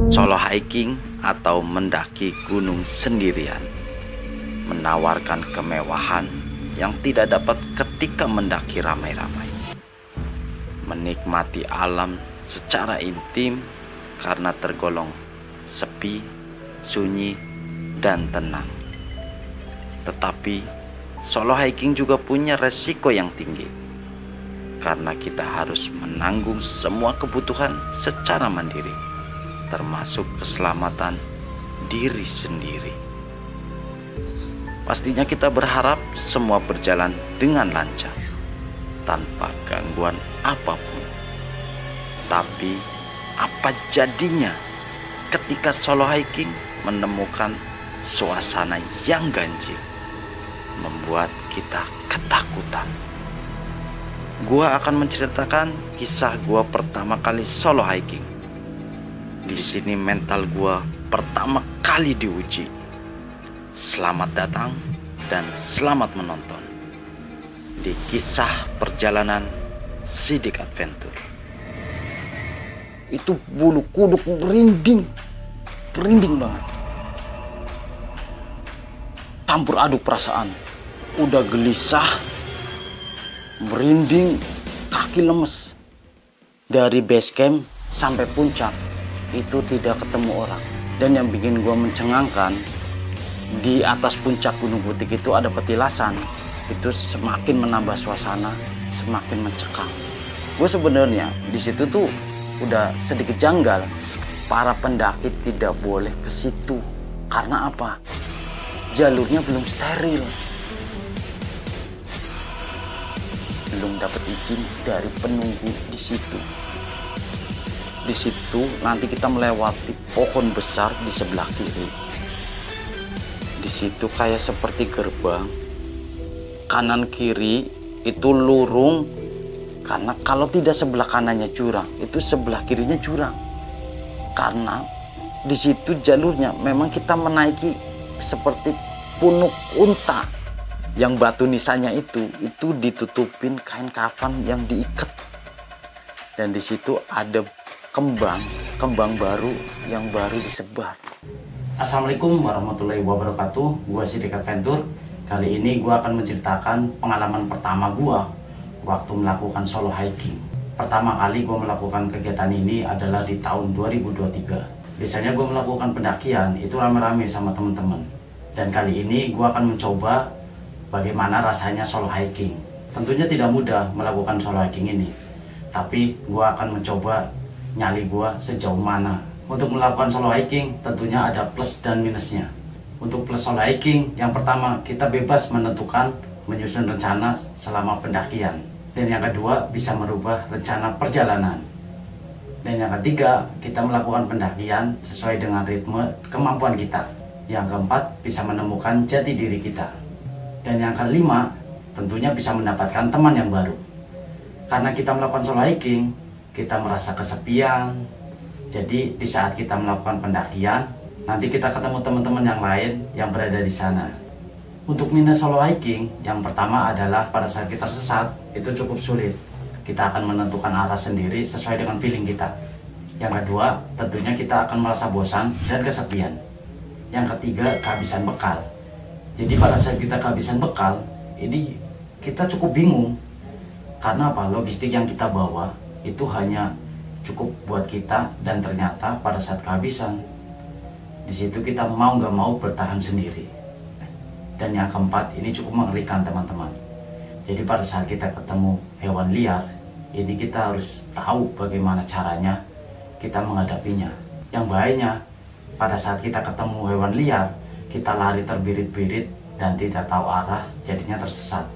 Solo hiking atau mendaki gunung sendirian menawarkan kemewahan yang tidak dapat ketika mendaki ramai-ramai. Menikmati alam secara intim karena tergolong sepi, sunyi, dan tenang. Tetapi solo hiking juga punya resiko yang tinggi karena kita harus menanggung semua kebutuhan secara mandiri, termasuk keselamatan diri sendiri. Pastinya kita berharap semua berjalan dengan lancar, tanpa gangguan apapun. Tapi apa jadinya ketika solo hiking menemukan suasana yang ganjil, membuat kita ketakutan? Gua akan menceritakan kisah gua pertama kali solo hiking. Di sini mental gua pertama kali diuji. Selamat datang dan selamat menonton di kisah perjalanan Sidik Adventure. Itu bulu kuduk merinding banget. Campur aduk perasaan, udah gelisah, merinding, kaki lemes. Dari base camp sampai puncak itu tidak ketemu orang. Dan yang bikin gua mencengangkan, di atas puncak Gunung Butik itu ada petilasan. Itu semakin menambah suasana, semakin mencekam. Gue sebenarnya di situ tuh udah sedikit janggal. Para pendaki tidak boleh ke situ. Karena apa? Jalurnya belum steril. Belum dapat izin dari penunggu di situ. Di situ nanti kita melewati pohon besar di sebelah kiri. Di situ kayak seperti gerbang, kanan kiri itu lurung, karena kalau tidak sebelah kanannya jurang, itu sebelah kirinya jurang. Karena di situ jalurnya memang kita menaiki seperti punuk unta, yang batu nisannya itu ditutupin kain kafan yang diikat. Dan di situ ada kembang baru yang baru disebar. Assalamualaikum warahmatullahi wabarakatuh. Gua Sidik Adventure. Kali ini gua akan menceritakan pengalaman pertama gua waktu melakukan solo hiking. Pertama kali gua melakukan kegiatan ini adalah di tahun 2023. Biasanya gua melakukan pendakian itu rame-rame sama teman-teman. Dan kali ini gua akan mencoba bagaimana rasanya solo hiking. Tentunya tidak mudah melakukan solo hiking ini, tapi gua akan mencoba nyali gua sejauh mana. Untuk melakukan solo hiking tentunya ada plus dan minusnya. Untuk plus solo hiking, yang pertama kita bebas menentukan menyusun rencana selama pendakian. Dan yang kedua bisa merubah rencana perjalanan. Dan yang ketiga kita melakukan pendakian sesuai dengan ritme kemampuan kita. Yang keempat bisa menemukan jati diri kita. Dan yang kelima tentunya bisa mendapatkan teman yang baru. Karena kita melakukan solo hiking, kita merasa kesepian. Jadi di saat kita melakukan pendakian, nanti kita ketemu teman-teman yang lain yang berada di sana. Untuk minus solo hiking, yang pertama adalah pada saat kita tersesat, itu cukup sulit. Kita akan menentukan arah sendiri sesuai dengan feeling kita. Yang kedua, tentunya kita akan merasa bosan dan kesepian. Yang ketiga, kehabisan bekal. Jadi pada saat kita kehabisan bekal, ini kita cukup bingung. Karena apa? Logistik yang kita bawa itu hanya cukup buat kita, dan ternyata pada saat kehabisan di situ kita mau nggak mau bertahan sendiri. Dan yang keempat, ini cukup mengerikan teman-teman. Jadi pada saat kita ketemu hewan liar, ini kita harus tahu bagaimana caranya kita menghadapinya. Yang bahayanya pada saat kita ketemu hewan liar, kita lari terbirit-birit dan tidak tahu arah, jadinya tersesat.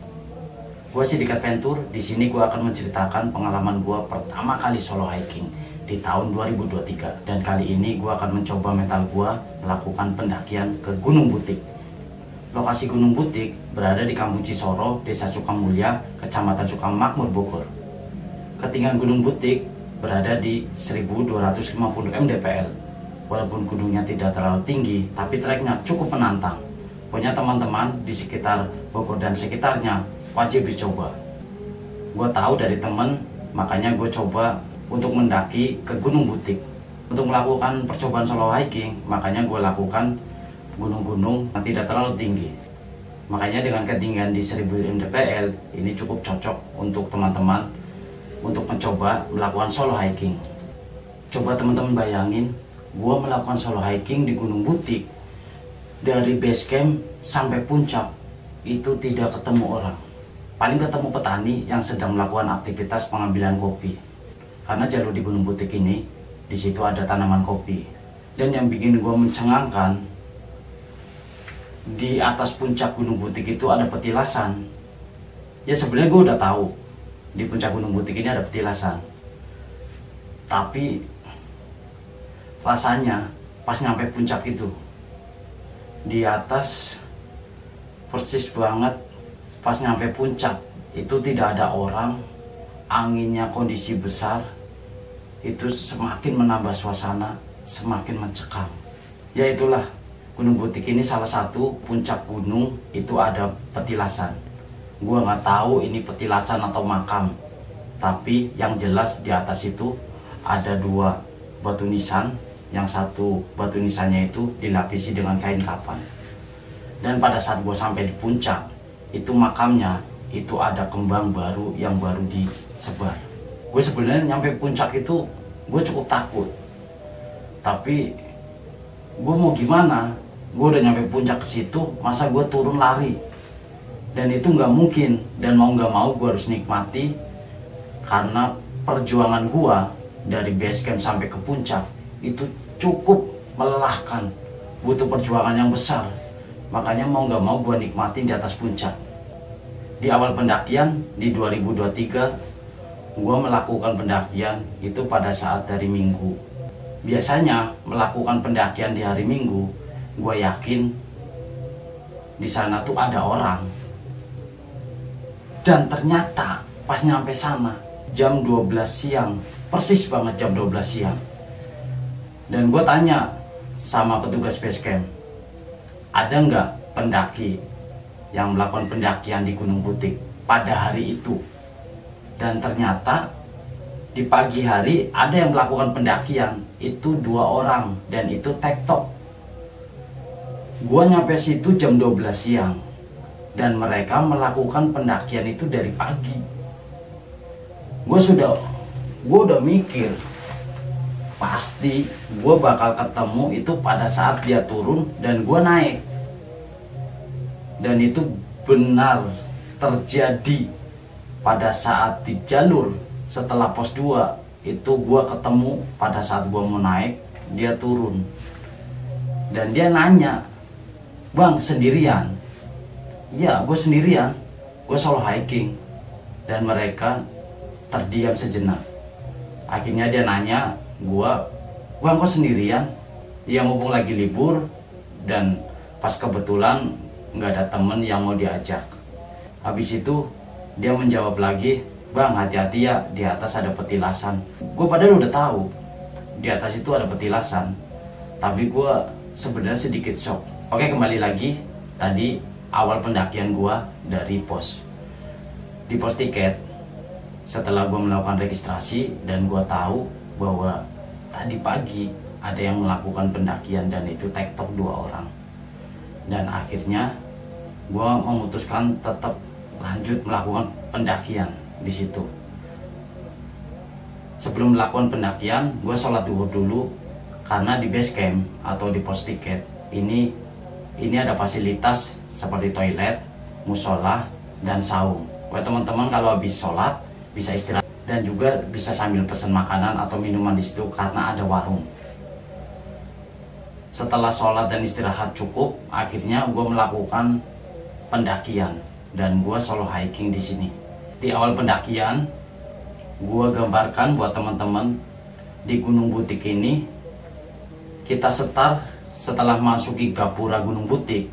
Gue Sidik Adventure. Di sini gue akan menceritakan pengalaman gue pertama kali solo hiking di tahun 2023. Dan kali ini gue akan mencoba mental gue melakukan pendakian ke Gunung Butik. Lokasi Gunung Butik berada di Kampung Cisoro, Desa Sukamulya, Kecamatan Sukamakmur, Bogor. Ketinggian Gunung Butik berada di 1250 mdpl. Walaupun gunungnya tidak terlalu tinggi, tapi treknya cukup menantang. Pokoknya teman-teman di sekitar Bogor dan sekitarnya wajib dicoba. Gue tahu dari temen, makanya gue coba untuk mendaki ke Gunung Butik. Untuk melakukan percobaan solo hiking, makanya gue lakukan gunung-gunung yang tidak terlalu tinggi. Makanya dengan ketinggian di 1000 mdpl ini cukup cocok untuk teman-teman untuk mencoba melakukan solo hiking. Coba teman-teman bayangin, gue melakukan solo hiking di Gunung Butik dari base camp sampai puncak itu tidak ketemu orang. Paling ketemu petani yang sedang melakukan aktivitas pengambilan kopi. Karena jalur di Gunung Butik ini, di situ ada tanaman kopi. Dan yang bikin gue mencengangkan, di atas puncak Gunung Butik itu ada petilasan. Ya sebenarnya gue udah tahu di puncak Gunung Butik ini ada petilasan. Tapi rasanya pas nyampe puncak itu, di atas persis banget pas nyampe puncak itu tidak ada orang, anginnya kondisi besar, itu semakin menambah suasana, semakin mencekam. Ya itulah, Gunung Butik ini salah satu puncak gunung itu ada petilasan. Gua nggak tahu ini petilasan atau makam, tapi yang jelas di atas itu ada 2 batu nisan. Yang satu batu nisannya itu dilapisi dengan kain kafan. Dan pada saat gue sampai di puncak, itu makamnya itu ada kembang baru yang baru disebar. Gue sebenarnya nyampe puncak itu gue cukup takut, tapi gue mau gimana? Gue udah nyampe puncak ke situ, masa gue turun lari? Dan itu nggak mungkin. Dan mau nggak mau gue harus nikmati, karena perjuangan gue dari base camp sampai ke puncak itu cukup melelahkan, butuh perjuangan yang besar. Makanya mau nggak mau gue nikmatin di atas puncak. Di awal pendakian di 2023, gue melakukan pendakian itu pada saat hari Minggu. Biasanya melakukan pendakian di hari Minggu, gue yakin di sana tuh ada orang. Dan ternyata pas nyampe sana jam 12 siang, persis banget jam 12 siang. Dan gue tanya sama petugas base camp, ada nggak pendaki yang melakukan pendakian di Gunung Butik pada hari itu? Dan ternyata di pagi hari ada yang melakukan pendakian, itu 2 orang, dan itu tektok. Gue nyampe situ jam 12 siang, dan mereka melakukan pendakian itu dari pagi. Gue udah mikir, pasti gue bakal ketemu itu pada saat dia turun dan gue naik. Dan itu benar terjadi pada saat di jalur setelah pos 2 itu gue ketemu pada saat gue mau naik, dia turun. Dan dia nanya, "Bang, sendirian?" "Iya, gue sendirian, gue solo hiking." Dan mereka terdiam sejenak. Akhirnya dia nanya, "Bang, kok sendirian?" "Iya, mumpung lagi libur dan pas kebetulan nggak ada temen yang mau diajak." Habis itu dia menjawab lagi, "Bang, hati-hati ya, di atas ada petilasan." Gue padahal udah tahu di atas itu ada petilasan, tapi gue sebenarnya sedikit shock. Oke, kembali lagi tadi awal pendakian gue dari pos. Di pos tiket, setelah gue melakukan registrasi dan gue tahu bahwa tadi pagi ada yang melakukan pendakian dan itu tektok 2 orang. Dan akhirnya gue memutuskan tetap lanjut melakukan pendakian di situ. Sebelum melakukan pendakian, gue sholat duhur dulu, karena di base camp atau di pos tiket ini ada fasilitas seperti toilet, musola, dan saung. Buat teman-teman kalau habis sholat bisa istirahat dan juga bisa sambil pesan makanan atau minuman di situ karena ada warung. Setelah sholat dan istirahat cukup, akhirnya gue melakukan pendakian dan gue solo hiking di sini. Di awal pendakian, gue gambarkan buat teman-teman di Gunung Butik ini, kita setelah masuki gapura Gunung Butik,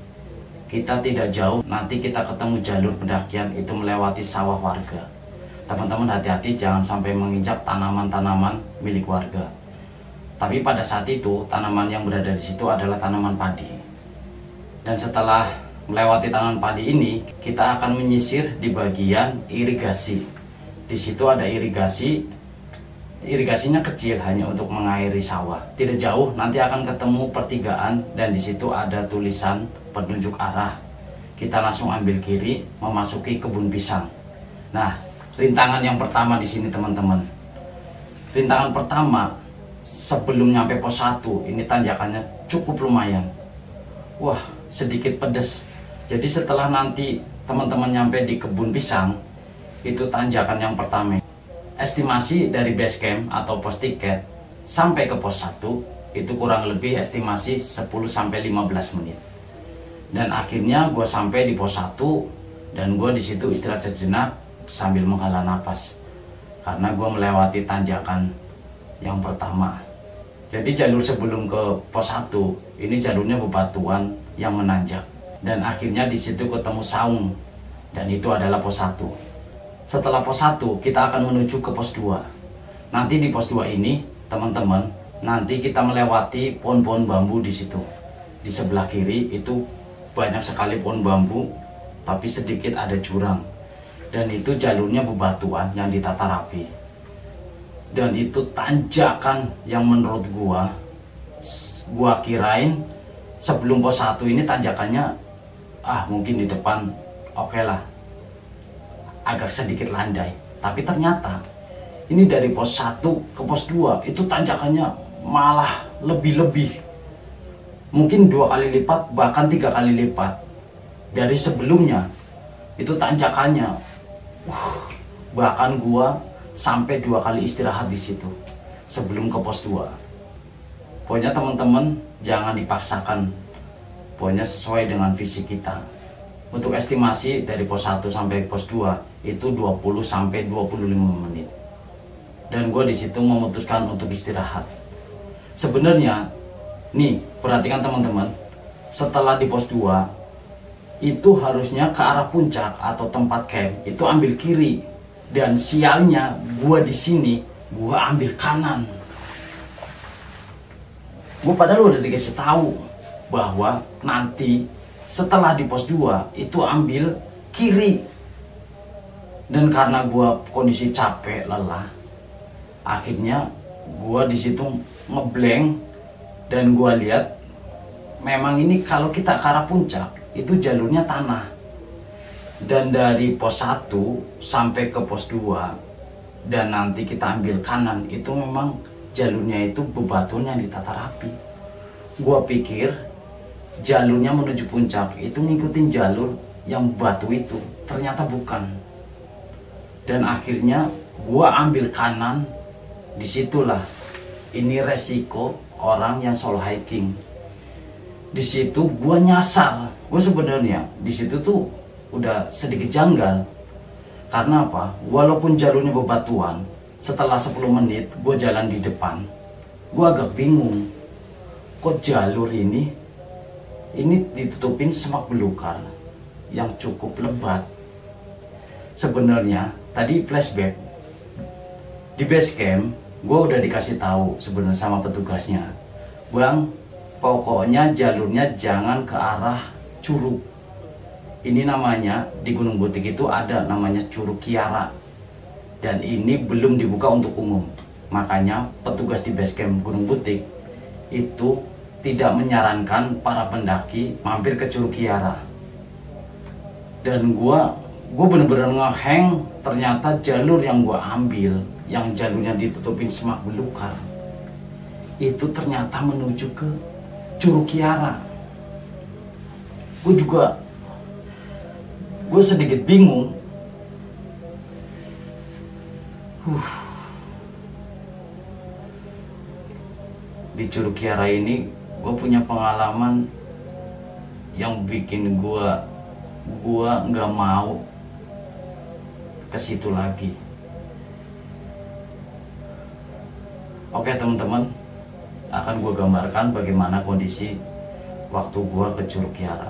kita tidak jauh, nanti kita ketemu jalur pendakian itu melewati sawah warga. Teman-teman hati-hati jangan sampai menginjak tanaman-tanaman milik warga. Tapi pada saat itu tanaman yang berada di situ adalah tanaman padi. Dan setelah melewati tanaman padi ini, kita akan menyisir di bagian irigasi. Di situ ada irigasi irigasinya kecil, hanya untuk mengairi sawah. Tidak jauh nanti akan ketemu pertigaan dan di situ ada tulisan penunjuk arah. Kita langsung ambil kiri memasuki kebun pisang. Nah, rintangan yang pertama di sini teman-teman. Rintangan pertama sebelum nyampe pos 1 ini tanjakannya cukup lumayan. Wah, sedikit pedes. Jadi setelah nanti teman-teman nyampe di kebun pisang, itu tanjakan yang pertama. Estimasi dari base camp atau pos tiket sampai ke pos 1 itu kurang lebih estimasi 10-15 menit. Dan akhirnya gue sampai di pos 1 dan gue di situ istirahat sejenak sambil menghela napas karena gue melewati tanjakan yang pertama. Jadi jalur sebelum ke pos 1 ini jalurnya bebatuan yang menanjak dan akhirnya di situ ketemu saung dan itu adalah pos 1. Setelah pos 1 kita akan menuju ke pos 2. Nanti di pos 2 ini teman-teman, nanti kita melewati pohon-pohon bambu di situ. Di sebelah kiri itu banyak sekali pohon bambu, tapi sedikit ada jurang. Dan itu jalurnya bebatuan yang ditata rapi. Dan itu tanjakan yang menurut gua kirain sebelum pos 1 ini tanjakannya mungkin di depan oke lah, agak sedikit landai. Tapi ternyata ini dari pos 1 ke pos 2 itu tanjakannya malah lebih-lebih, mungkin 2 kali lipat bahkan 3 kali lipat dari sebelumnya. Itu tanjakannya bahkan gua sampai 2 kali istirahat di situ sebelum ke pos 2. Pokoknya teman-teman jangan dipaksakan, pokoknya sesuai dengan visi kita. Untuk estimasi dari pos 1 sampai pos 2 itu 20-25 menit. Dan gue di situ memutuskan untuk istirahat. Sebenarnya, nih perhatikan teman-teman, setelah di pos 2 itu harusnya ke arah puncak atau tempat camp itu ambil kiri. Dan sialnya gue di sini gue ambil kanan. Gue padahal udah dikasih tahu bahwa nanti setelah di pos 2 itu ambil kiri. Dan karena gue kondisi capek, lelah, akhirnya gue di situ ngeblank dan gue lihat memang ini kalau kita ke arah puncak itu jalurnya tanah. Dan dari pos 1 sampai ke pos 2 dan nanti kita ambil kanan itu memang jalurnya itu bebatuan yang ditata rapi. Gue pikir jalurnya menuju puncak itu ngikutin jalur yang batu itu, ternyata bukan. Dan akhirnya gua ambil kanan. Disitulah ini resiko orang yang solo hiking. Di situ gua nyasar. Gua sebenarnya di situ tuh udah sedikit janggal. Karena apa? Walaupun jalurnya bebatuan, setelah 10 menit gua jalan di depan, gua agak bingung. Kok jalur ini ditutupin semak belukar yang cukup lebat. Sebenarnya tadi flashback di base camp gue udah dikasih tahu sebenarnya sama petugasnya, Bang, pokoknya jalurnya jangan ke arah curug. Ini namanya di Gunung Butik itu ada namanya Curug Kiara dan ini belum dibuka untuk umum. Makanya petugas di base camp Gunung Butik itu tidak menyarankan para pendaki mampir ke Curug Kiara. Dan gua bener-bener ngeheng, ternyata jalur yang gua ambil, yang jalurnya ditutupin semak belukar, itu ternyata menuju ke Curug Kiara. Gue sedikit bingung. Di Curug Kiara ini gue punya pengalaman yang bikin gue nggak mau ke situ lagi. Oke teman-teman, akan gue gambarkan bagaimana kondisi waktu gue ke Curug Kiara.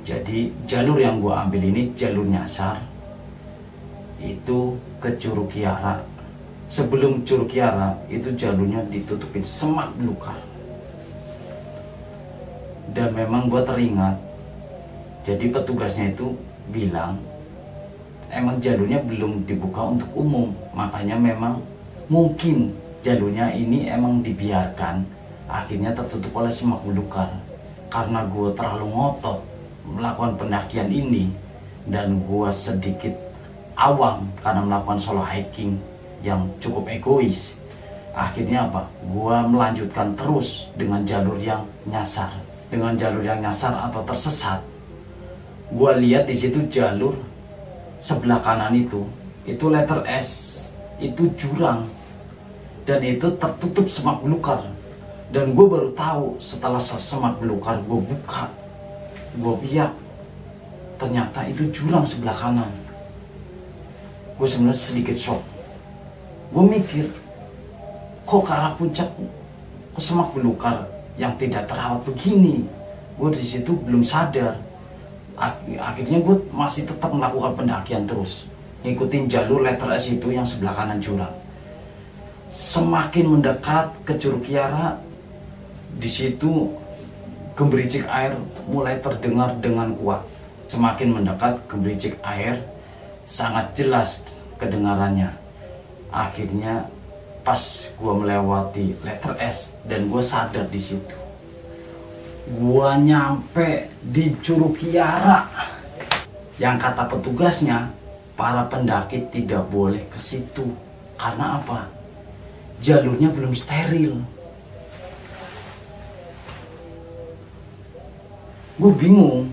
Jadi jalur yang gue ambil ini jalur nyasar, itu ke Curug Kiara. Sebelum Curug Kiara itu jalurnya ditutupin semak belukar. Dan memang gue teringat, jadi petugasnya itu bilang emang jalurnya belum dibuka untuk umum, makanya memang mungkin jalurnya ini emang dibiarkan, akhirnya tertutup oleh semak belukar. Karena gue terlalu ngotot melakukan pendakian ini, dan gue sedikit awam karena melakukan solo hiking yang cukup egois, akhirnya apa? Gue melanjutkan terus dengan jalur yang nyasar. Dengan jalur yang nyasar atau tersesat, gue lihat di situ jalur sebelah kanan itu letter S, itu jurang, dan itu tertutup semak belukar. Dan gue baru tahu setelah semak belukar gue buka, gue lihat ternyata itu jurang sebelah kanan. Gue sebenarnya sedikit shock. Gue mikir, kok ke arah puncak ke semak belukar yang tidak terawat begini? Gue di situ belum sadar. Akhirnya gue masih tetap melakukan pendakian terus, ngikutin jalur letter S itu yang sebelah kanan jurang. Semakin mendekat ke Curug Kiara, di situ gemericik air mulai terdengar dengan kuat. Semakin mendekat, gemericik air sangat jelas kedengarannya. Akhirnya pas gue melewati letter S dan gue sadar di situ, gue nyampe di Curug Kiara yang kata petugasnya para pendaki tidak boleh ke situ. Karena apa? Jalurnya belum steril. Gue bingung,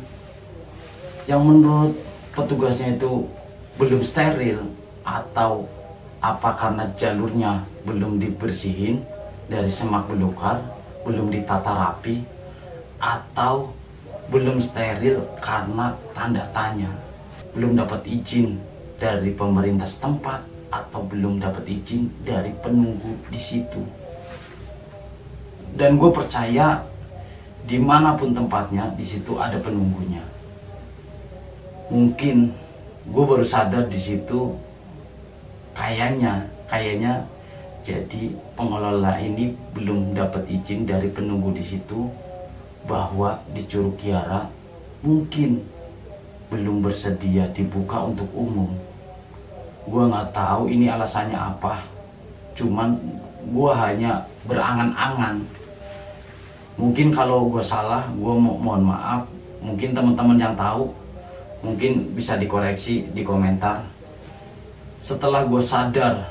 yang menurut petugasnya itu belum steril, atau apa karena jalurnya belum dibersihin dari semak belukar, belum ditata rapi, atau belum steril karena tanda tanya, belum dapat izin dari pemerintah setempat, atau belum dapat izin dari penunggu di situ. Dan gue percaya dimanapun tempatnya, di situ ada penunggunya. Mungkin gue baru sadar di situ, kayaknya jadi pengelola ini belum dapat izin dari penunggu di situ, bahwa di Curug Kiara mungkin belum bersedia dibuka untuk umum. Gue nggak tahu ini alasannya apa, cuman gue hanya berangan-angan. Mungkin kalau gue salah, gue mohon maaf. Mungkin teman-teman yang tahu mungkin bisa dikoreksi di komentar. Setelah gue sadar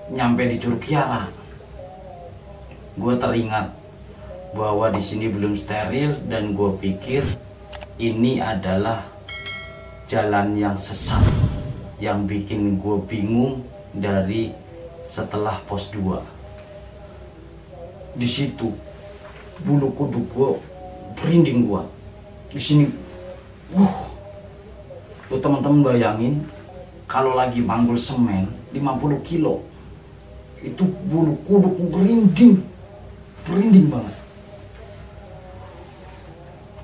nyampe di Curug Kiara, gue teringat bahwa di sini belum steril, dan gue pikir ini adalah jalan yang sesat yang bikin gue bingung dari setelah pos 2. Di situ bulu kuduk gue merinding. Gue di sini, tuh teman-teman bayangin kalau lagi manggul semen 50 kilo, itu bulu kuduk merinding banget.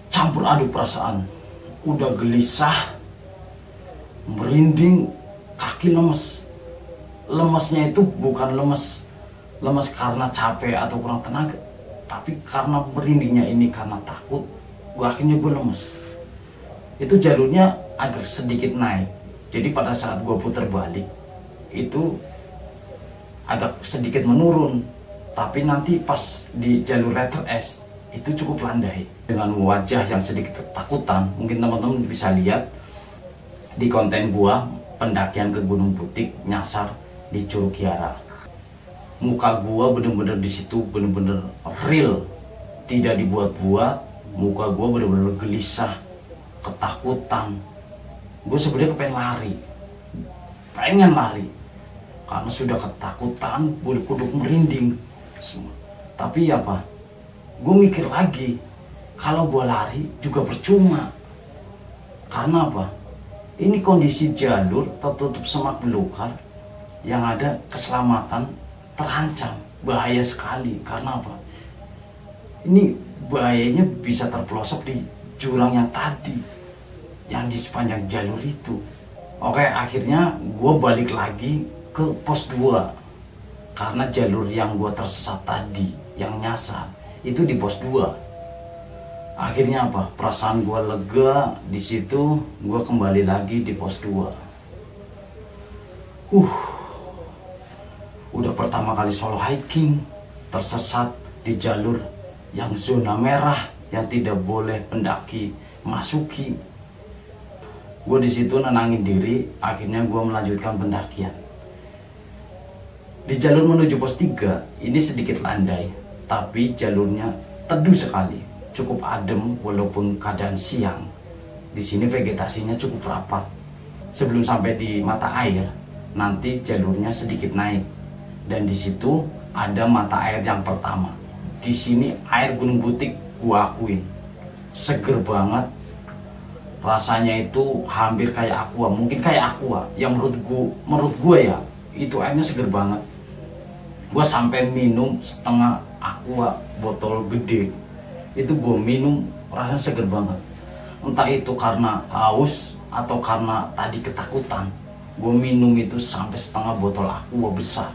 Campur aduk perasaan, udah gelisah, merinding, kaki lemes. Lemesnya itu bukan lemes karena capek atau kurang tenaga, tapi karena merindingnya ini karena takut. Akhirnya gue lemes. Itu jalurnya agak sedikit naik, jadi pada saat gue putar balik itu agak sedikit menurun. Tapi nanti pas di jalur letter S itu cukup landai. Dengan wajah yang sedikit ketakutan, mungkin teman-teman bisa lihat di konten gua pendakian ke Gunung Butik nyasar di Curug Kiara. Muka gua bener-bener di situ bener-bener real, tidak dibuat-buat. Muka gua bener-bener gelisah, ketakutan. Gue sebenarnya pengen lari karena sudah ketakutan, bulu kuduk merinding semua. Tapi apa? Gue mikir lagi, kalau gue lari juga percuma. Karena apa? Ini kondisi jalur tertutup semak belukar, yang ada keselamatan terancam, bahaya sekali. Karena apa? Ini bahayanya bisa terpelosok di jurang yang tadi, yang di sepanjang jalur itu. Oke, akhirnya gue balik lagi ke pos 2 karena jalur yang gue tersesat tadi, yang nyasar itu di pos 2. Akhirnya apa? Perasaan gue lega di situ, gue kembali lagi di pos 2. Udah pertama kali solo hiking, tersesat di jalur yang zona merah yang tidak boleh pendaki masuki. Gue di situ nenangin diri, akhirnya gue melanjutkan pendakian. Di jalur menuju pos 3 ini sedikit landai, tapi jalurnya teduh sekali, cukup adem walaupun keadaan siang. Di sini vegetasinya cukup rapat. Sebelum sampai di mata air, nanti jalurnya sedikit naik, dan di situ ada mata air yang pertama. Di sini air Gunung Butik, gua akuin seger banget. Rasanya itu hampir kayak aqua, mungkin kayak aqua. Yang menurut gua ya, itu airnya seger banget. Gua sampai minum setengah aqua botol gede. Itu gua minum, rasanya seger banget. Entah itu karena haus atau karena tadi ketakutan, gue minum itu sampai setengah botol aqua besar.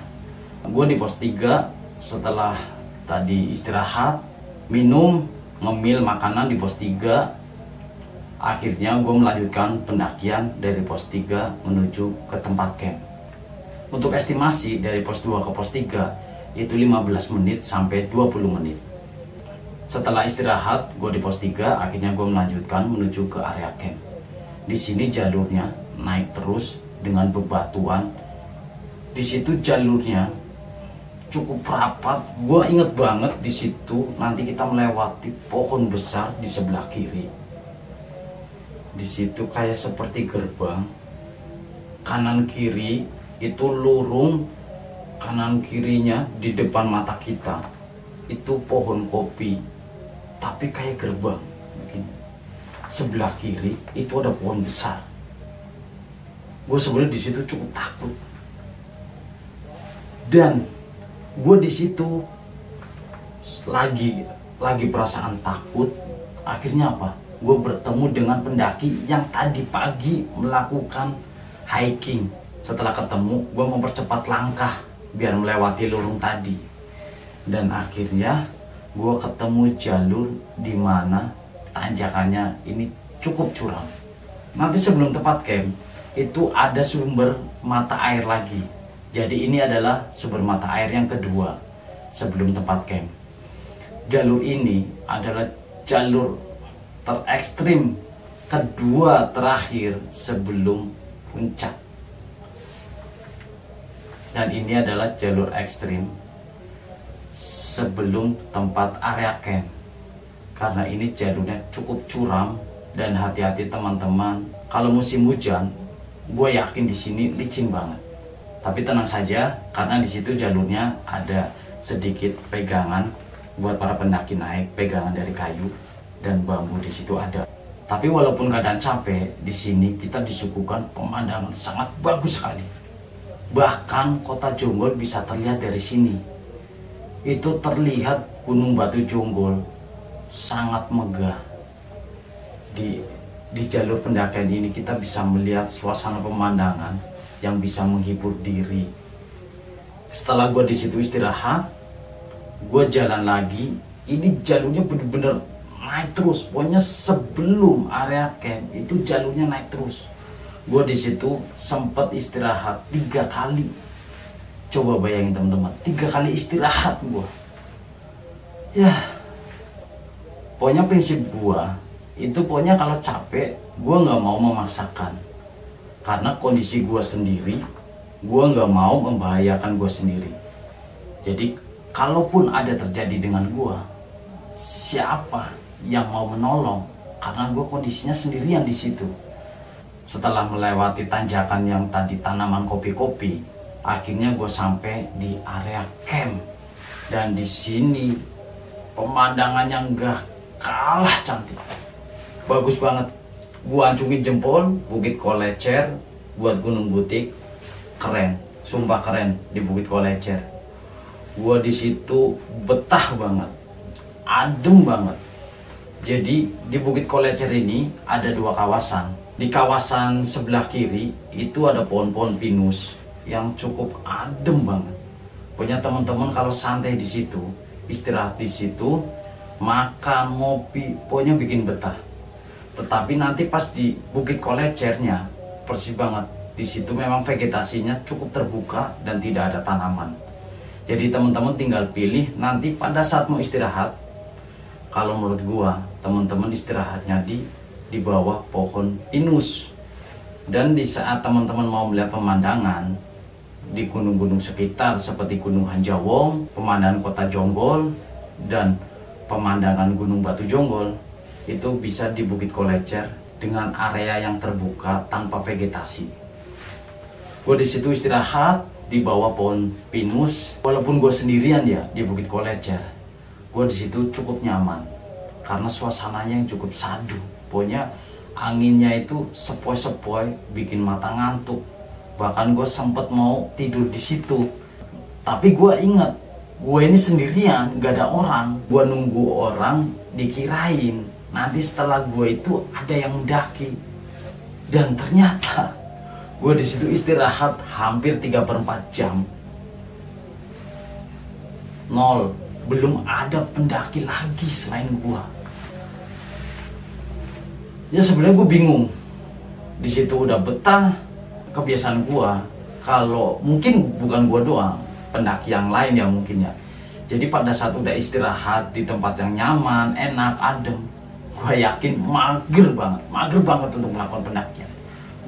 Gue di pos 3 setelah tadi istirahat, minum, ngemil makanan di pos 3. Akhirnya gue melanjutkan pendakian dari pos 3 menuju ke tempat camp. Untuk estimasi dari pos 2 ke pos 3 itu 15 menit sampai 20 menit. Setelah istirahat, gue di pos 3, akhirnya gue melanjutkan menuju ke area camp. Di sini jalurnya naik terus dengan bebatuan. Di situ jalurnya cukup rapat. Gue inget banget di situ nanti kita melewati pohon besar di sebelah kiri. Di situ kayak seperti gerbang. Kanan kiri itu lurung, kanan kirinya di depan mata kita itu pohon kopi, tapi kayak gerbang. Sebelah kiri itu ada pohon besar. Gue sebenarnya di situ cukup takut, dan gue di situ lagi perasaan takut. Akhirnya apa? Gue bertemu dengan pendaki yang tadi pagi melakukan hiking. Setelah ketemu, gue mempercepat langkah biar melewati lurung tadi, dan akhirnya gue ketemu jalur di mana tanjakannya ini cukup curam. Nanti sebelum tempat camp itu ada sumber mata air lagi. Jadi ini adalah sumber mata air yang kedua sebelum tempat camp. Jalur ini adalah jalur terekstrim kedua terakhir sebelum puncak. Dan ini adalah jalur ekstrim sebelum tempat area camp. Karena ini jalurnya cukup curam, dan hati-hati teman-teman. Kalau musim hujan, gue yakin di sini licin banget. Tapi tenang saja, karena di situ jalurnya ada sedikit pegangan buat para pendaki naik, pegangan dari kayu dan bambu di situ ada. Tapi walaupun keadaan capek, di sini kita disuguhkan pemandangan sangat bagus sekali. Bahkan kota Jonggol bisa terlihat dari sini. Itu terlihat Gunung Batu Jonggol sangat megah. Di jalur pendakian ini kita bisa melihat suasana pemandangan yang bisa menghibur diri. Setelah gue di situ istirahat, gue jalan lagi. Ini jalurnya bener-bener naik terus. Pokoknya sebelum area camp itu jalurnya naik terus. Gue di situ sempat istirahat 3 kali. Coba bayangin teman-teman, 3 kali istirahat gue. Ya, pokoknya prinsip gua itu pokoknya kalau capek gua nggak mau memaksakan, karena kondisi gua sendiri, gua nggak mau membahayakan gua sendiri. Jadi kalaupun ada terjadi dengan gua, siapa yang mau menolong? Karena gua kondisinya sendirian di situ. Setelah melewati tanjakan yang tadi tanaman kopi-kopi, akhirnya gua sampai di area camp, dan di sini pemandangannya nggak kalah cantik, bagus banget. Gua acungin jempol, Bukit Kolecer buat Gunung Butik, keren, sumpah keren di Bukit Kolecer. Gua di situ betah banget, adem banget. Jadi di Bukit Kolecer ini ada 2 kawasan. Di kawasan sebelah kiri itu ada pohon-pohon pinus yang cukup adem banget. Punya teman-teman kalau santai di situ, istirahat di situ, makan, ngopi, pokoknya bikin betah. Tetapi nanti pas di Bukit Kolecernya, persis banget, Di situ memang vegetasinya cukup terbuka dan tidak ada tanaman. Jadi teman-teman tinggal pilih nanti pada saat mau istirahat. Kalau menurut gua, teman-teman istirahatnya di bawah pohon pinus. Dan di saat teman-teman mau melihat pemandangan di gunung-gunung sekitar seperti Gunung Hanjawong, pemandangan Kota Jonggol, dan pemandangan Gunung Batu Jonggol, itu bisa di Bukit Kolecer dengan area yang terbuka tanpa vegetasi. Gue di situ istirahat di bawah pohon pinus. Walaupun gue sendirian ya di Bukit Kolecer, gue di situ cukup nyaman karena suasananya yang cukup sadu. Pokoknya anginnya itu sepoi-sepoi, bikin mata ngantuk. Bahkan gue sempet mau tidur di situ, tapi gue ingat gue ini sendirian, gak ada orang. Gue nunggu orang, dikirain nanti setelah gue itu ada yang mendaki. Dan ternyata gue di situ istirahat hampir 3/4 jam. Nol, belum ada pendaki lagi selain gue. Ya sebenarnya gue bingung. Di situ udah betah. Kebiasaan gua, kalau mungkin bukan gua doang, pendaki yang lain ya mungkin ya. Jadi pada saat udah istirahat di tempat yang nyaman, enak, adem, gua yakin mager banget untuk melakukan pendakian.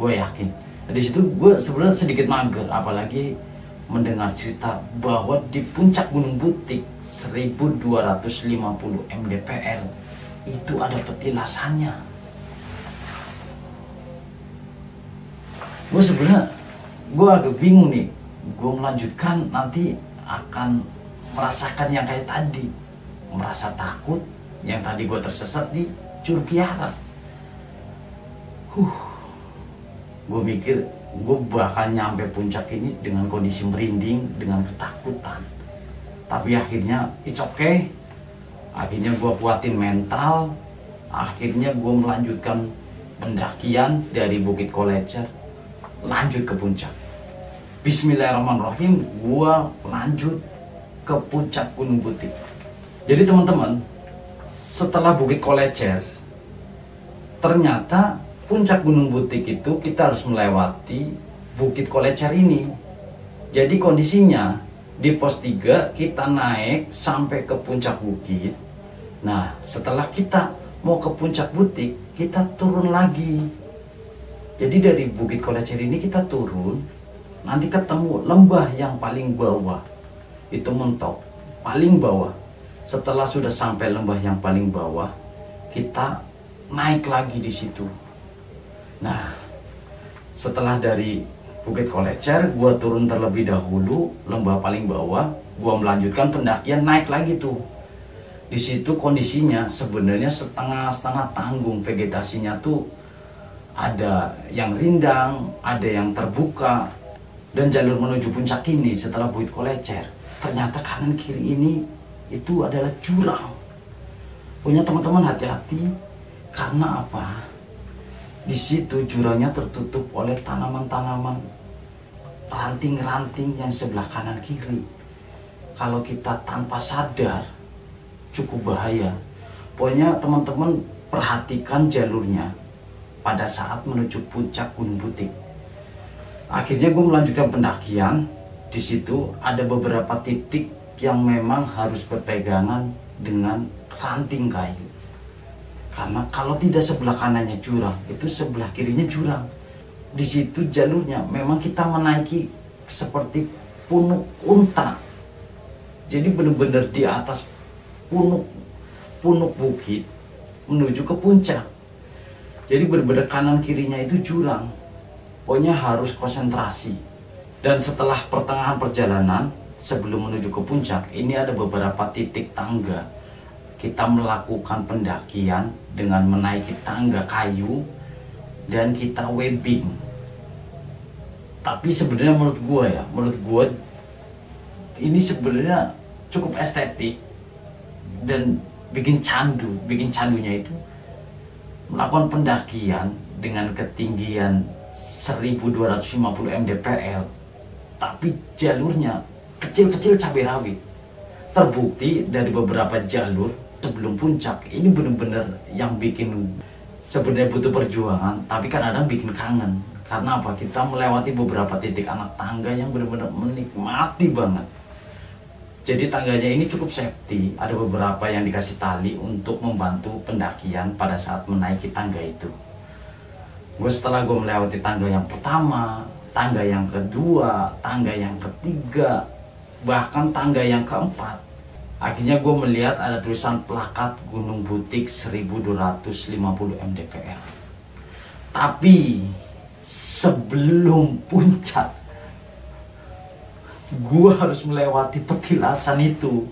Gua yakin. Di situ gua sebenarnya sedikit mager, apalagi mendengar cerita bahwa di puncak Gunung Butik 1250 mdpl itu ada petilasannya. Gue agak bingung nih. Gue melanjutkan nanti akan merasakan yang kayak tadi, merasa takut yang tadi gue tersesat di Curug Kiara. Gue mikir gue bakal nyampe puncak ini dengan kondisi merinding, dengan ketakutan. Tapi akhirnya it's okay. Akhirnya gue kuatin mental. Akhirnya gue melanjutkan pendakian dari Bukit Kolecer, lanjut ke puncak. Bismillahirrahmanirrahim, gua lanjut ke puncak Gunung Butik. Jadi teman-teman, setelah Bukit Kolecer, ternyata puncak Gunung Butik itu kita harus melewati Bukit Kolecer ini. Jadi kondisinya di pos 3 kita naik sampai ke puncak bukit. Nah, setelah kita mau ke puncak Butik, kita turun lagi. Jadi dari Bukit Kolecer ini kita turun, nanti ketemu lembah yang paling bawah. Itu mentok, paling bawah. Setelah sudah sampai lembah yang paling bawah, kita naik lagi di situ. Nah, setelah dari Bukit Kolecer, gua turun terlebih dahulu, lembah paling bawah, gua melanjutkan pendakian naik lagi tuh. Di situ kondisinya sebenarnya setengah tanggung, vegetasinya tuh ada yang rindang, ada yang terbuka. Dan jalur menuju puncak ini setelah Bukit Kolecer, ternyata kanan kiri ini itu adalah jurang. Punya teman-teman hati-hati, karena apa? Di situ jurangnya tertutup oleh tanaman-tanaman, ranting-ranting yang sebelah kanan kiri. Kalau kita tanpa sadar, cukup bahaya. Pokoknya teman-teman perhatikan jalurnya pada saat menuju puncak Gunung Butik. Akhirnya gue melanjutkan pendakian. Di situ ada beberapa titik yang memang harus berpegangan dengan ranting kayu. Karena kalau tidak sebelah kanannya jurang, itu sebelah kirinya jurang. Di situ jalurnya memang kita menaiki seperti punuk unta. Jadi benar-benar di atas punuk bukit menuju ke puncak. Jadi benar-benar kanan kirinya itu jurang. Pokoknya harus konsentrasi. Dan setelah pertengahan perjalanan sebelum menuju ke puncak, ini ada beberapa titik tangga. Kita melakukan pendakian dengan menaiki tangga kayu dan kita webbing. Tapi sebenarnya menurut gue ini sebenarnya cukup estetik dan bikin candunya itu melakukan pendakian dengan ketinggian 1250 mdpl, tapi jalurnya kecil-kecil cabai rawit. Terbukti dari beberapa jalur sebelum puncak ini benar-benar yang bikin sebenarnya butuh perjuangan, tapi kadang-kadang bikin kangen Karena apa? Kita melewati beberapa titik anak tangga yang benar-benar menikmati banget. Jadi tangganya ini cukup safety. Ada beberapa yang dikasih tali untuk membantu pendakian pada saat menaiki tangga itu. Setelah gue melewati tangga yang pertama, tangga yang kedua, tangga yang ketiga, bahkan tangga yang keempat, akhirnya gue melihat ada tulisan plakat Gunung Butik 1250 mdpl. Tapi sebelum puncak, gue harus melewati petilasan itu.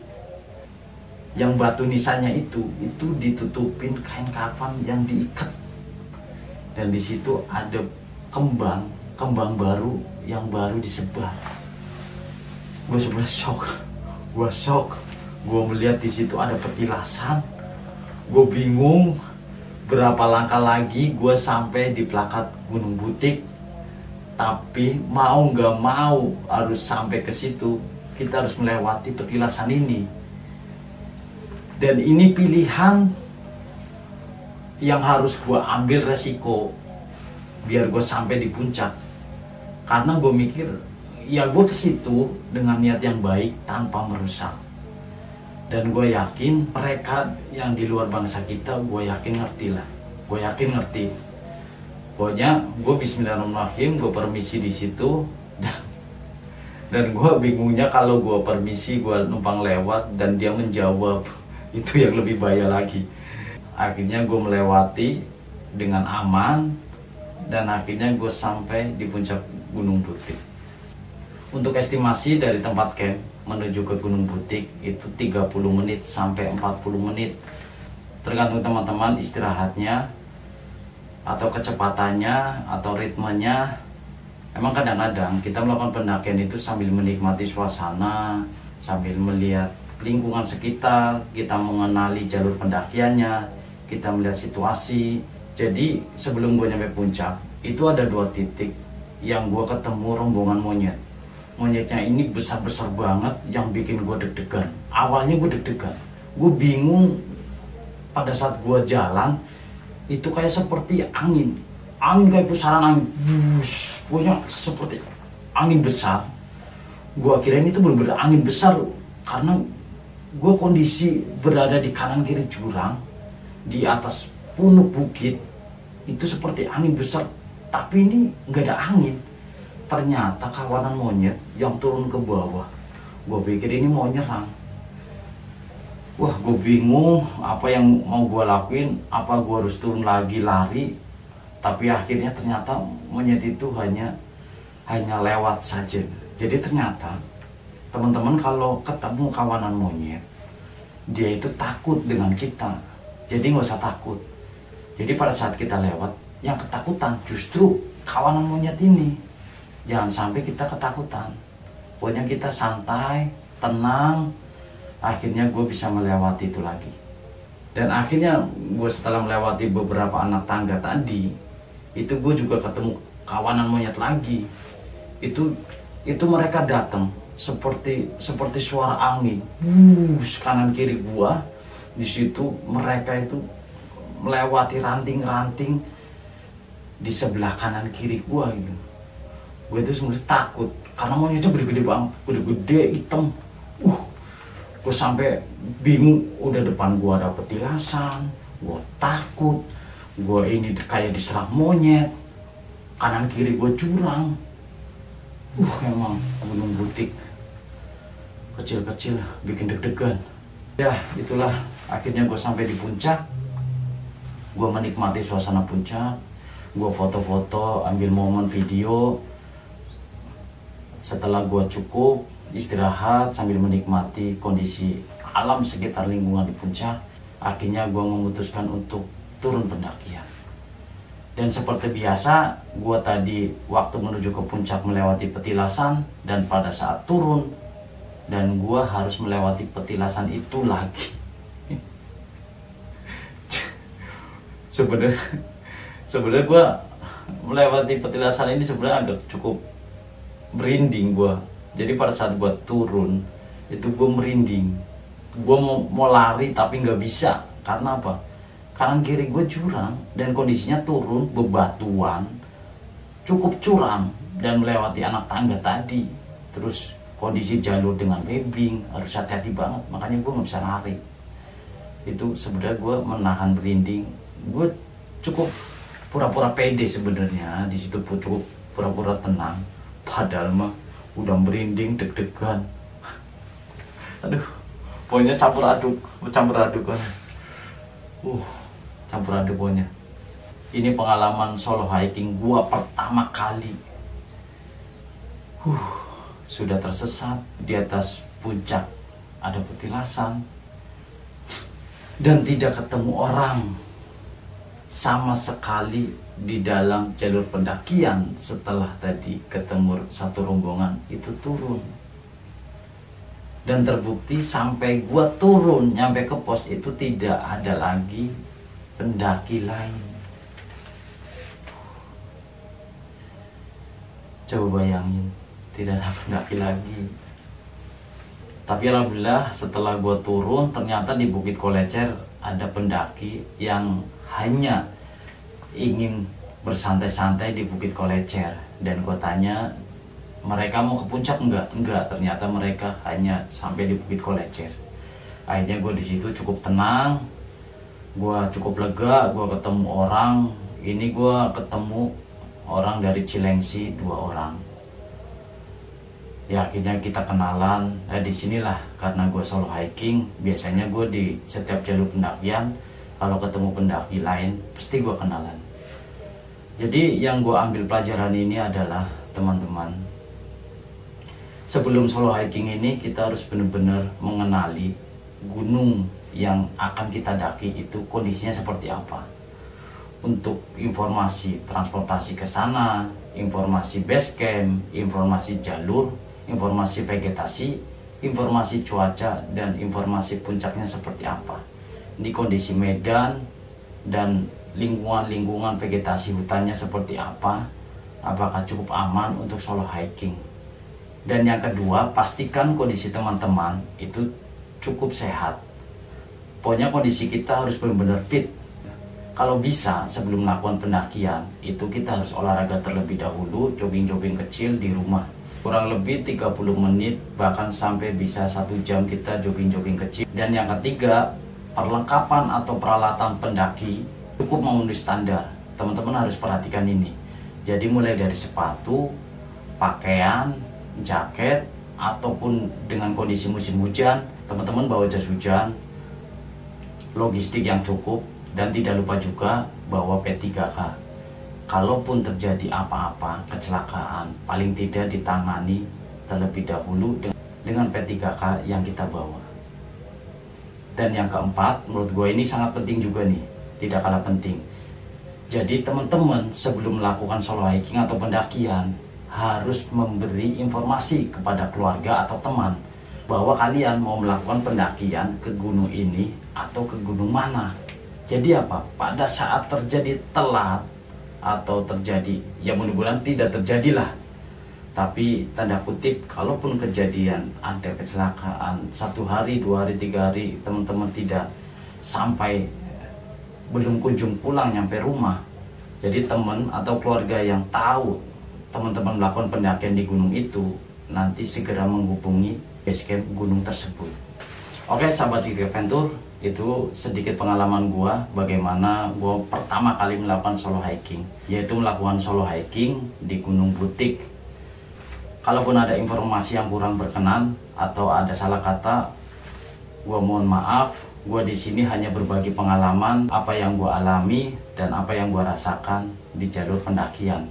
Yang batu nisannya itu ditutupin kain kafan yang diikat. Dan di situ ada kembang baru yang baru disebar. Gue sebenarnya shock. Gue melihat di situ ada petilasan. Gue bingung. Berapa langkah lagi gue sampai di plakat Gunung Butik. Tapi mau nggak mau harus sampai ke situ. Kita harus melewati petilasan ini. Dan ini pilihan yang harus gue ambil resiko biar gue sampai di puncak. Karena gue mikir ya gue ke situ dengan niat yang baik tanpa merusak. Dan gue yakin mereka yang di luar bangsa kita, gue yakin ngerti lah. Gue yakin ngerti. Pokoknya gue bismillahirrahmanirrahim, gue permisi di situ. Dan gue bingungnya kalau gue permisi, gue numpang lewat dan dia menjawab. Itu yang lebih bahaya lagi. Akhirnya gue melewati dengan aman. Dan akhirnya gue sampai di puncak Gunung Butik. Untuk estimasi dari tempat camp menuju ke Gunung Butik itu 30 menit sampai 40 menit. Tergantung teman-teman istirahatnya atau kecepatannya atau ritmenya. Emang kadang-kadang kita melakukan pendakian itu sambil menikmati suasana, sambil melihat lingkungan sekitar, kita mengenali jalur pendakiannya, kita melihat situasi. Jadi sebelum gue nyampe puncak itu ada 2 titik yang gue ketemu rombongan monyet. Monyetnya ini besar-besar banget yang bikin gue deg-degan. Awalnya gue deg-degan, gue bingung. Pada saat gue jalan itu kayak seperti angin kayak pusaran angin, pokoknya seperti angin besar. Gue kirain itu benar-benar angin besar karena gue kondisi berada di kanan kiri jurang, di atas punuk bukit, itu seperti angin besar. Tapi ini nggak ada angin. Ternyata kawanan monyet yang turun ke bawah. Gue pikir ini mau nyerang. Wah, gue bingung apa yang mau gue lakuin. Apa gue harus turun lagi lari? Tapi akhirnya ternyata monyet itu hanya lewat saja. Jadi ternyata teman-teman kalau ketemu kawanan monyet, dia itu takut dengan kita. Jadi nggak usah takut. Jadi pada saat kita lewat, yang ketakutan justru kawanan monyet ini. Jangan sampai kita ketakutan. Pokoknya kita santai, tenang. Akhirnya gue bisa melewati itu lagi. Dan akhirnya gue setelah melewati beberapa anak tangga tadi, itu gue juga ketemu kawanan monyet lagi. Itu mereka datang seperti suara angin. Kanan kiri gue. Di situ mereka itu melewati ranting-ranting di sebelah kanan kiri gue gitu. Gue itu sebenarnya takut karena monyetnya gede-gede banget, gede-gede hitam. Gue sampai bingung, udah depan gue ada petilasan, gue takut, gue ini kayak diserang monyet, kanan kiri gue jurang. Emang Gunung Butik kecil-kecil bikin deg-degan. Ya itulah, akhirnya gue sampai di puncak. Gue menikmati suasana puncak, gue foto-foto, ambil momen video. Setelah gue cukup istirahat sambil menikmati kondisi alam sekitar lingkungan di puncak, akhirnya gue memutuskan untuk turun pendakian. Dan seperti biasa, gue tadi waktu menuju ke puncak melewati petilasan, dan pada saat turun, dan gue harus melewati petilasan itu lagi. Sebenarnya gue melewati petilasan ini sebenarnya agak cukup merinding gue. Jadi pada saat gue turun itu gue merinding. Gue mau lari tapi nggak bisa. Karena apa? Kanan kiri gue jurang dan kondisinya turun bebatuan. cukup curam dan melewati anak tangga tadi. Terus kondisi jalur dengan webbing, harus hati-hati banget, makanya gue nggak bisa lari. Itu sebenarnya gue menahan merinding, gue cukup pura-pura pede sebenarnya di situ, cukup pura-pura tenang, padahal mah udah merinding, deg-degan. Aduh, pokoknya campur aduk kan. Campur aduk pokoknya. Ini pengalaman solo hiking gue pertama kali. Sudah tersesat di atas puncak, ada petilasan, dan tidak ketemu orang sama sekali di dalam jalur pendakian. Setelah tadi ketemu satu rombongan itu turun, dan terbukti sampai gua turun nyampe ke pos itu tidak ada lagi pendaki lain. Coba bayangin, tidak ada pendaki lagi. Tapi alhamdulillah setelah gue turun, ternyata di Bukit Kolecer ada pendaki yang hanya ingin bersantai-santai di Bukit Kolecer. Dan gue tanya, mereka mau ke puncak enggak? Enggak, ternyata mereka hanya sampai di Bukit Kolecer. Akhirnya gue di situ cukup tenang, gue cukup lega, gue ketemu orang. Ini gue ketemu orang dari Cilengsi, 2 orang. Ya akhirnya kita kenalan. Disinilah karena gue solo hiking, biasanya gue di setiap jalur pendakian kalau ketemu pendaki lain pasti gue kenalan. Jadi yang gue ambil pelajaran ini adalah, teman-teman, sebelum solo hiking ini kita harus benar-benar mengenali gunung yang akan kita daki itu kondisinya seperti apa. Untuk informasi transportasi ke sana, informasi base camp, informasi jalur, informasi vegetasi, informasi cuaca, dan informasi puncaknya seperti apa. Ini kondisi medan dan lingkungan vegetasi hutannya seperti apa, apakah cukup aman untuk solo hiking. Dan yang kedua, pastikan kondisi teman-teman itu cukup sehat. Pokoknya kondisi kita harus benar-benar fit. Kalau bisa sebelum melakukan pendakian itu kita harus olahraga terlebih dahulu, jogging-jogging kecil di rumah. Kurang lebih 30 menit bahkan sampai bisa 1 jam kita jogging-jogging kecil. Dan yang ketiga, perlengkapan atau peralatan pendaki cukup memenuhi standar. Teman-teman harus perhatikan ini. Jadi mulai dari sepatu, pakaian, jaket, ataupun dengan kondisi musim hujan, teman-teman bawa jas hujan, logistik yang cukup. Dan tidak lupa juga bawa P3K. Kalaupun terjadi apa-apa, kecelakaan, paling tidak ditangani terlebih dahulu dengan P3K yang kita bawa. Dan yang keempat, menurut gue ini sangat penting juga nih, tidak kalah penting. Jadi teman-teman sebelum melakukan solo hiking atau pendakian harus memberi informasi kepada keluarga atau teman bahwa kalian mau melakukan pendakian ke gunung ini atau ke gunung mana. Jadi apa? Pada saat terjadi telat atau terjadi, ya mudah-mudahan tidak terjadilah. Tapi tanda kutip, kalaupun kejadian ada kecelakaan 1 hari, 2 hari, 3 hari, teman-teman tidak sampai, belum kunjung pulang nyampe rumah. Jadi teman atau keluarga yang tahu teman-teman melakukan pendakian di gunung itu, nanti segera menghubungi base camp gunung tersebut. Oke sahabat Cikri Adventure, itu sedikit pengalaman gua bagaimana gua pertama kali melakukan solo hiking, yaitu melakukan solo hiking di Gunung Butik. Kalaupun ada informasi yang kurang berkenan atau ada salah kata, gua mohon maaf. Gua di sini hanya berbagi pengalaman apa yang gua alami dan apa yang gua rasakan di jalur pendakian.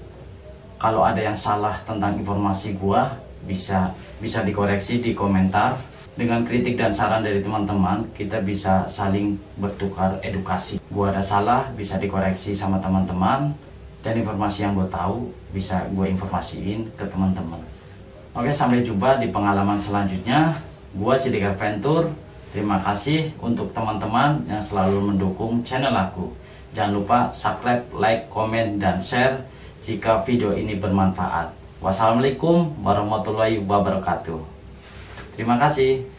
Kalau ada yang salah tentang informasi gua, bisa dikoreksi di komentar. Dengan kritik dan saran dari teman-teman, kita bisa saling bertukar edukasi. Gua ada salah, bisa dikoreksi sama teman-teman. Dan informasi yang gue tahu, bisa gue informasiin ke teman-teman. Oke, sampai jumpa di pengalaman selanjutnya. Gua Cikri Adventure. Terima kasih untuk teman-teman yang selalu mendukung channel aku. Jangan lupa subscribe, like, komen, dan share jika video ini bermanfaat. Wassalamualaikum warahmatullahi wabarakatuh. Terima kasih.